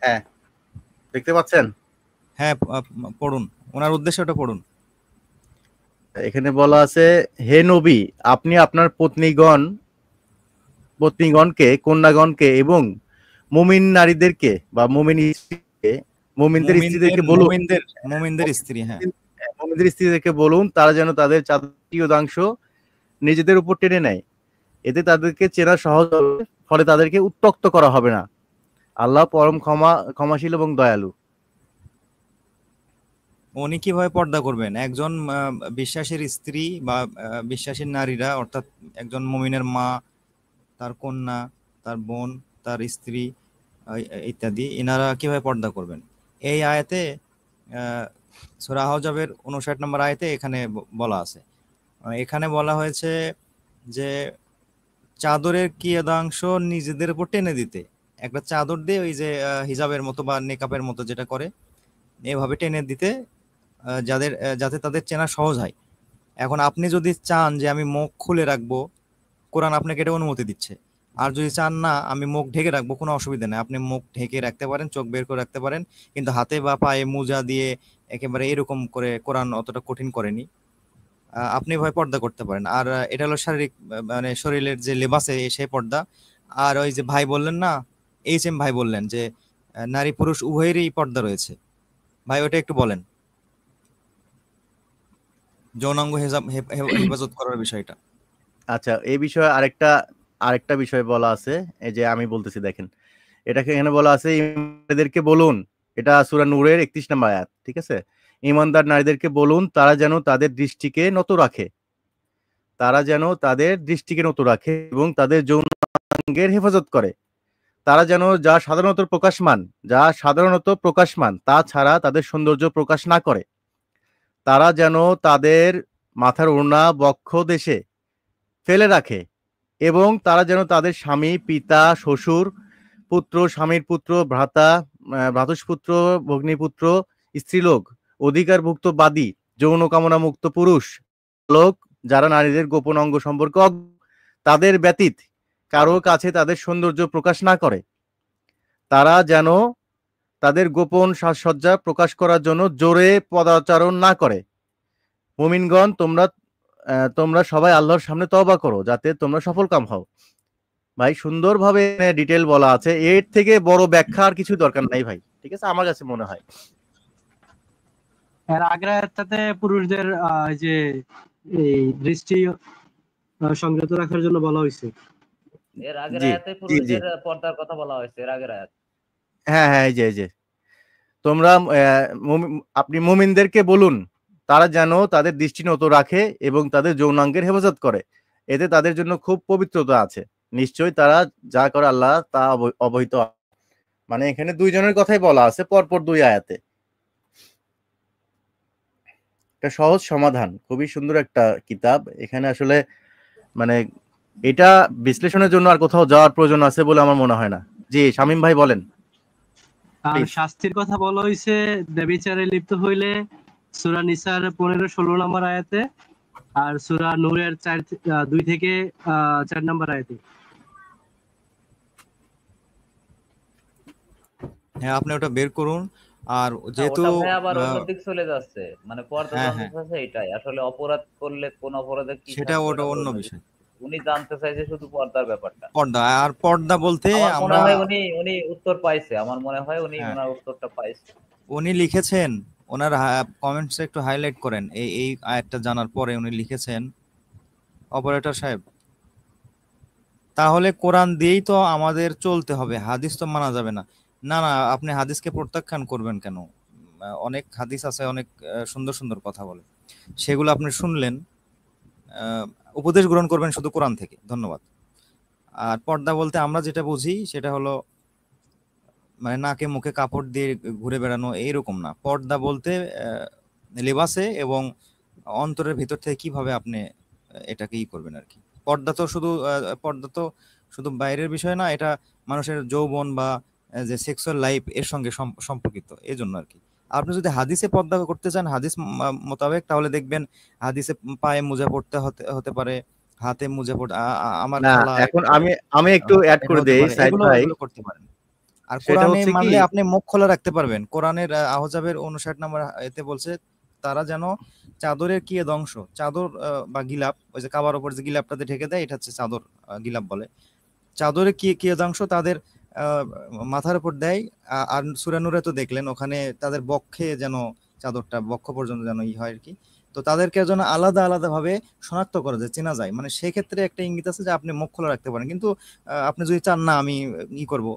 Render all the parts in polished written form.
হ্যাঁ, দেখতে পাচ্ছেন? হ্যাঁ, পড়ুন, ওনার উদ্দেশ্যে ওটা পড়ুন। এখানে বলা আছে, হে নবী, আপনি আপনার পত্নীগণকে, কন্যাগণকে এবং মুমিন নারীদেরকে বা মুমিন স্ত্রীকে, মুমিনদের মুমিনদের স্ত্রীদেরকে বলুন, মুমিনদের মুমিনদের স্ত্রী, হ্যাঁ। মুমিনদের স্ত্রীদেরকে বলুন তারা যেন তাদের চাদরদাংশ নিজেদের উপর টেনে নেয়, এতে তাদেরকে চেনা সহজ হবে, ফলে তাদেরকে উত্ত্যক্ত করা হবে না। আল্লাহ পরম ক্ষমাশীল এবং দয়ালু। উনি কিভাবে পর্দা করবেন? একজন বিশ্বাসীর স্ত্রী বা বিশ্বাসীর নারীরা, অর্থাৎ একজন মুমিনের মা, তার কন্যা, তার বোন, তার স্ত্রী ইত্যাদি, এনারা কিভাবে পর্দা করবেন? এই আয়াতে, সূরা আহজাবের 59 নম্বর আয়াতে এখানে বলা আছে। এখানে বলা হয়েছে যে চাদরের কিয়দাংশ নিজেদের উপর টেনে দিতে। একটা চাদর দিয়ে ওই যে হিজাবের মতো বা নেকাবের মতো যেটা করে, এভাবে টেনে দিতে, যাতে তাদের চেনা সহজ হয়। এখন আপনি যদি চান যে আমি মুখ খুলে রাখবো, কোরআন আপনাকে এটা অনুমতি দিচ্ছে। আর যদি চান না আমি মুখ ঢেকে রাখবো, কোনো অসুবিধা নেই, আপনি মুখ ঢেকে রাখতে পারেন, চোখ বের করে রাখতে পারেন, কিন্তু হাতে বা পায়ে মোজা দিয়ে একেবারে এরকম করে কোরআন অতটা কঠিন করেনি। আপনি ভয় পর্দা করতে পারেন। আর এটা হলো শারীরিক, মানে শরীরের যে লেবাসে সেই পর্দা। আর ওই যে ভাই বললেন না, HM ভাই বললেন যে নারী পুরুষ উভয়েরই পর্দা রয়েছে। ভাই ওটা একটু বলেন, যৌনাঙ্গ হেফাজত করার বিষয়টা। আচ্ছা, এই বিষয়ে আরেকটা বিষয় বলা আছে, এই যে আমি বলতেছি দেখেন, এটাকে এখানে বলা আছে, ইমানদারদেরকে বলুন, এটা সূরা নূরের 31 নম্বর আয়াত, ঠিক আছে? ইমানদার নারীদেরকে বলুন তারা যেন তাদের দৃষ্টিকে নত রাখে, এবং তাদের যৌনাঙ্গের হেফাজত করে। তারা যেন যা সাধারণত প্রকাশমান তা ছাড়া তাদের সৌন্দর্য প্রকাশ না করে। তারা যেন তাদের মাথার ওড়না বক্ষ দেশে ফেলে রাখে, এবং তারা যেন তাদের স্বামী, পিতা, শ্বশুর, পুত্র, স্বামীর পুত্র, ভ্রাতুষ্পুত্র, ভগ্নীপুত্র, স্ত্রীলোক, অধিকারভুক্ত বাদী, যৌন কামনা মুক্ত পুরুষ লোক, যারা নারীদের গোপন অঙ্গ সম্পর্কে তাদের ব্যতীত কারো কাছে তাদের সৌন্দর্য প্রকাশ না করে। তারা যেন তাদের গোপন সাজসজ্জা প্রকাশ করার জন্য জোরে পদাচারণ না করে। মুমিনগণ, তোমরা সবাই আল্লাহর সামনে তওবা করো, যাতে তোমরা সফলকাম হও। ভাই, সুন্দরভাবে ডিটেল বলা আছে, এর থেকে বড় ব্যাখ্যা আর কিছু দরকার নাই ভাই, ঠিক আছে, আমার কাছে মনে হয়। এর আগের আয়াতটাতে পুরুষদের যে এই দৃষ্টি সংযত রাখার জন্য বলা হয়েছে। এর আগের আয়াতে পুরুষদের পর্দার কথা বলা হয়েছে, এর আগের আয়াত। হ্যাঁ হ্যাঁ, এই যে তোমরা, আপনি মুমিনদেরকে বলুন তারা যেন তাদের দৃষ্টি নত রাখে এবং তাদের যৌনাঙ্গের হেফাজত করে, এতে তাদের জন্য খুব পবিত্রতা আছে, নিশ্চয়ই তারা যা করে আল্লাহ তা অবহিত। মানে এখানে দুইজনের কথাই বলা আছে পরপর দুই আয়াতে। একটা সহজ সমাধান, খুবই সুন্দর একটা কিতাব। এখানে আসলে মানে এটা বিশ্লেষণের জন্য আর কোথাও যাওয়ার প্রয়োজন আছে বলে আমার মনে হয় না। জি শামীম ভাই বলেন। আর শাস্তির কথা বলা হয়েছে ব্যভিচারে লিপ্ত হইলে সূরা নিসার 15-16 নম্বর আয়াতে, আর সূরা নূরের 2 থেকে 4 নম্বর আয়াতে। হ্যাঁ, আপনি ওটা বের করুন। আর যেহেতু ভাই আবার অন্যদিক চলে যাচ্ছে, মানে পর্দা জানতে চাইছে এটাই, আসলে অপরাধ করলে কোন অপরাধে কি সেটা ওটা অন্য বিষয়। উনি জানতে চাইছে শুধু পর্দার ব্যাপারটা। পর্দা, আর পর্দা বলতে আমরা উনি উত্তর পাইছে, আমার মনে হয় উনি ওনার উত্তরটা পাইছে। উনি লিখেছেন, ওনার কমেন্টসে একটু হাইলাইট করেন, এই আয়াতটা জানার পরে উনি লিখেছেন, অপারেটর সাহেব, তাহলে কোরআন দিয়েই তো আমাদের চলতে হবে, হাদিস তো মানা যাবে না। না না, আপনি হাদিসকে প্রত্যাখ্যান করবেন কেন? অনেক হাদিস আছে, অনেক সুন্দর সুন্দর কথা বলে, সেগুলো আপনি শুনলেন, উপদেশ গ্রহণ করবেন শুধু কোরআন থেকে। ধন্যবাদ। আর পর্দা বলতে আমরা যেটা বুঝি সেটা হলো মানে নাকে মুখে কাপড় দিয়ে ঘুরে বেড়ানো, এইরকম না। পর্দা বলতে লেবাসে এবং অন্তরের ভিতর থেকে কিভাবে আপনি এটাকে করবেন আর কি। পর্দা তো শুধু বাইরের বিষয় না, এটা মানুষের যৌবন বা যে সেক্সুয়াল লাইফ এর সঙ্গে সম্পর্কিত, এই জন্য আর কি। আপনি যদি হাদিসে পর্দা করতে চান হাদিস মোতাবেক, তাহলে দেখবেন হাদিসে পায়ে মোজা পড়তে হতে পারে, হাতে মোজা পড়তে, আমার এখন আমি একটু অ্যাড করে দেই সাইদ ভাই। করতে পারেন। আর সেটা কোরআনে হচ্ছে কি, মানলে আপনি মুখ খোলা রাখতে পারবেন। কোরআনের আহজাবের 59 নম্বর এতে বলছে তারা যেন চাদরের কি অংশ, চাদর বা গিলাপ, ওই যে কাবার উপর যে গিলাপটাতে ঢেকে দেয়, এটা হচ্ছে চাদর, গিলাপ বলে। চাদরে কি অংশ তাদের মাথার উপর দেয়। আর সূরা নূরে তো দেখলেন ওখানে তাদের বক্ষে যেন চাদরটা বক্ষ পর্যন্ত যেন হয় আর কি। তো তাদেরকে যেন আলাদা আলাদা ভাবে শনাক্ত করা যায়, চেনা যায়, মানে সেক্ষেত্রে একটা ইঙ্গিত আছে যে আপনি মুখ খোলা রাখতে পারেন। কিন্তু আপনি যদি চান না আমি করব,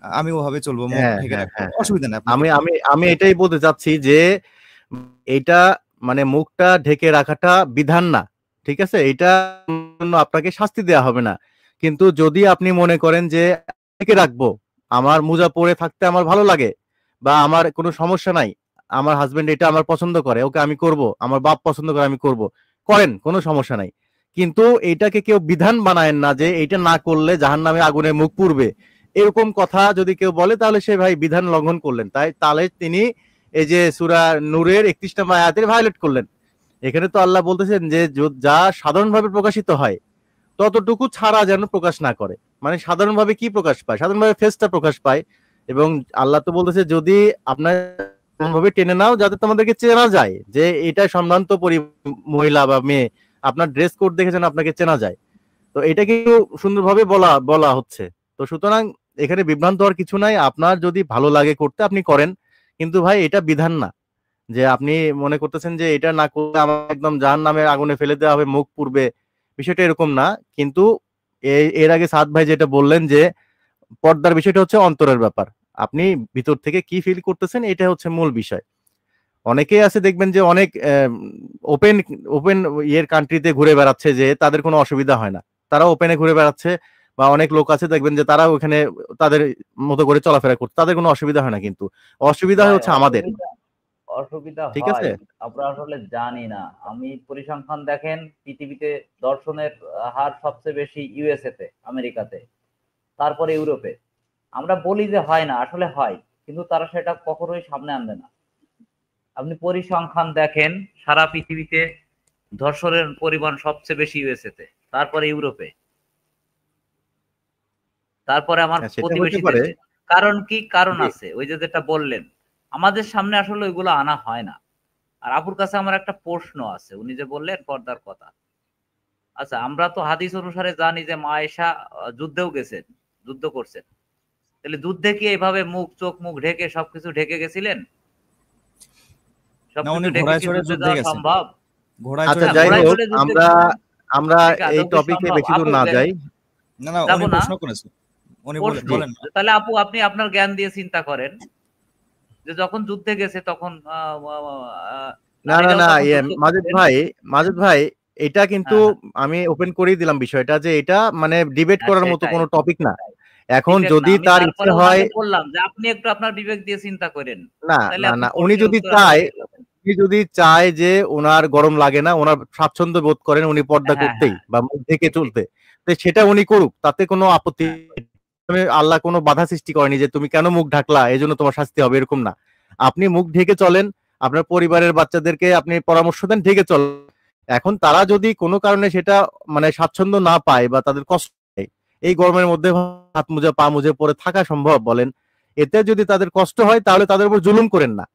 আমি ওভাবে চলবো, মুখ হ্যাঁ ঢেকে হ্যাঁ রাখবো, হ্যাঁ হ্যাঁ, অসুবিধা নেই, আপনি আমি করতে আমি পারেন। আমি এটাই বলতে চাচ্ছি যে এটা মানে মুখটা ঢেকে রাখাটা বিধান না, ঠিক আছে? এটা জন্য আপনাকে শাস্তি দেওয়া হবে না। কিন্তু যদি আপনি মনে করেন যে ঢেকে রাখবো, আমার মোজা পরে থাকতে আমার ভালো লাগে, বা আমার কোনো সমস্যা নাই, আমার হাজবেন্ড এটা আমার পছন্দ করে, ওকে আমি করব, আমার বাপ পছন্দ করে আমি করব, করেন, কোনো সমস্যা নাই। কিন্তু এটাকে কেউ বিধান বানায়েন না যে এটা না করলে জাহান্নামে আগুনে মুখ পুড়বে। এরকম কথা যদি কেউ বলে তাহলে সে ভাই বিধান লঙ্ঘন করলেন, তাহলে তিনি এই যে সূরা নূরের 31 নম্বর আয়াতের ভায়োলেট করলেন। এখানে তো আল্লাহ বলতেছেন যে যা সাধারণভাবে প্রকাশিত হয় ততটুকু ছাড়া যেন প্রকাশ না করে। মানে সাধারণভাবে কি প্রকাশ পায়? সাধারণভাবে ফেসটা প্রকাশ পায়। এবং আল্লাহ তো বলতেছে যদি আপনার ভাবে টেনে নাও যাতে তোমাদেরকে চেনা যায় যে এটা সম্ভ্রান্ত মহিলা বা মেয়ে, আপনার ড্রেস কোড দেখে যেন আপনাকে চেনা যায়। তো এটা কিন্তু সুন্দরভাবে বলা বলা হচ্ছে। তো সুতরাং এখানে বিভ্রান্ত হওয়ার কিছু নাই, আপনার যদি ভালো লাগে করতে আপনি করেন, কিন্তু ভাই এটা বিধান না যে আপনি মনে করতেছেন যে এটা না করলে আমার একদম জাহান্নামের আগুনে ফেলে দেওয়া হবে, মুখ পুড়বে, বিষয়টা এরকম না। কিন্তু এর আগে সাদ ভাই যেটা বললেন যে পর্দার বিষয়টা হচ্ছে অন্তরের ব্যাপার, আপনি ভিতর থেকে কি ফিল করতেছেন এটা হচ্ছে মূল বিষয়। অনেকেই আছে দেখবেন যে অনেক ওপেন ওপেন ইয়ের কান্ট্রিতে ঘুরে বেড়াচ্ছে যে তাদের কোনো অসুবিধা হয় না, তারা ওপেনে ঘুরে বেড়াচ্ছে, বা অনেক লোক আছে দেখবেন যে তারা ওখানে তাদের মতো করে চলাফেরা করছে, তাদের কোনো অসুবিধা হয় না, কিন্তু অসুবিধা ভাই হচ্ছে আমাদের, অসুবিধা অসুবিধা ঠিক আছে? হয়, আমরা আসলে জানি না। আমি পরিসংখ্যান দেখেন, পৃথিবীতে দর্শনের হার সবচেয়ে বেশি ইউএসএ তে, আমেরিকাতে, তারপরে ইউরোপে। আমরা বলি যে হয় না, আসলে হয়, কিন্তু তারা সেটা কখনোই সামনে আনবে না। আপনি পরিসংখ্যান দেখেন, সারা পৃথিবীতে ধর্ষণের পরিমাণ সবচেয়ে বেশি ইউএসএ তে, তারপরে ইউরোপে, তারপরে আমার হ্যাঁ, সেটা হতে প্রতিবেশী পারে। দেশে। কারণ কি? কারণ জি। আছে, ওই যে যেটা বললেন, আমাদের সামনে আসলে ওইগুলো আনা হয় না। আর আপুর কাছে আমার একটা প্রশ্ন আছে, উনি যে বললেন পর্দার কথা। আচ্ছা, আমরা তো হাদিস অনুসারে জানি যে মা আয়েশা যুদ্ধেও গেছেন, যুদ্ধ করছেন। তাহলে যুদ্ধে কি এইভাবে মুখ চোখ মুখ ঢেকে সবকিছু ঢেকে গেছিলেন? না, সবকিছু উনি ঢেকে ঘোড়ায় কি চড়ে যুদ্ধে যুদ্ধে যাওয়া গেছেন, সম্ভব? ঘোড়ায় আচ্ছা চড়ে না, যাই যুদ্ধে ঘোড়ায় হোক, চড়ে যুদ্ধে আমরা আমরা ঢেকে এই আদৌ কি টপিকে সম্ভব? বেশি দূর আপু না যাই। না না, উনি যাবো না, প্রশ্ন করেছেন, উনি প্রশ্ন। জি। বলেন না। তাহলে আপু আপনি আপনার জ্ঞান দিয়ে চিন্তা করেন যে যখন যুদ্ধে গেছে তখন না না নারীরাও না, তখন ইয়ে যুদ্ধ মাজেদ করতেন। ভাই, মাজেদ ভাই, এটা কিন্তু হ্যাঁ, হ্যাঁ, আমি ওপেন করেই দিলাম বিষয়টা যে এটা মানে ডিবেট হ্যাঁ, করার মতো সেটাই। কোনো টপিক না। এখন ডিবেট না, যদি আমি তার ইচ্ছে তারপরে হয়, উনাকে বললাম যে আপনি একটু আপনার বিবেক দিয়ে চিন্তা করেন। না তাহলে না আপনি না, প্রশ্নের উত্তর আসলে পেয়ে যাবেন। উনি যদি চায় যে ওনার গরম লাগে না, ওনার স্বাচ্ছন্দ্য বোধ করেন উনি পর্দা হ্যাঁ, করতেই হ্যাঁ, বা মুখ ঢেকে ঠিক, ঠিক। চলতে, তো সেটা উনি করুক, তাতে কোনো আপত্তি হ্যাঁ, নেই। আল্লাহ কোনো বাধা সৃষ্টি করেনি যে তুমি কেন মুখ ঢাকলা এই জন্য তোমার শাস্তি হবে, এরকম না। আপনি মুখ ঢেকে চলেন, আপনার পরিবারের বাচ্চাদেরকে আপনি পরামর্শ দেন ঢেকে চলেন। এখন তারা যদি কোনো কারণে সেটা মানে স্বাচ্ছন্দ্য না পায় বা তাদের কষ্ট হয়, এই গরমের মধ্যে হাত মুজে পা মুজে পরে থাকা সম্ভব বলেন? এতে যদি তাদের কষ্ট হয় তাহলে তাদের উপর জুলুম করেন না।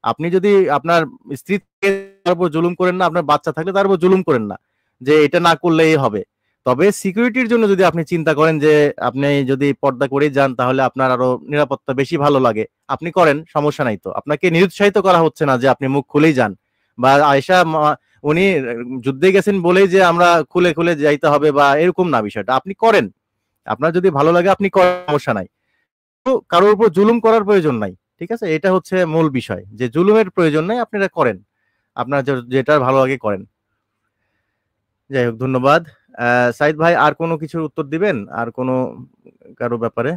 আপনি যদি আপনার স্ত্রী থেকে তার উপর জুলুম করেন না, আপনার বাচ্চা থাকলে তার উপর জুলুম করেন না যে এটা না করলেই হবে। তবে সিকিউরিটির জন্য যদি আপনি চিন্তা করেন যে আপনি যদি পর্দা করে যান তাহলে আপনার আরো নিরাপত্তা বেশি ভালো লাগে, আপনি করেন, সমস্যা নাই তো। আপনাকে নিরুৎসাহিত করা হচ্ছে না যে আপনি মুখ খুলেই যান, বা আয়েশা উনি যুদ্ধে গেছেন বলেই যে আমরা খুলে খুলে যাইতে হবে বা এরকম না বিষয়টা। আপনি করেন, আপনার যদি ভালো লাগে আপনি করেন, সমস্যা নাই। তো কারোর উপর জুলুম করার প্রয়োজন নাই, ঠিক আছে? এটা হচ্ছে মূল বিষয়, যে জুলুমের প্রয়োজন নাই, আপনারা করেন, আপনার যেটা ভালো লাগে করেন। যাই হোক, ধন্যবাদ। সাইদ ভাই, আর কোনো কিছুর উত্তর দিবেন আর কোনো কারো ব্যাপারে?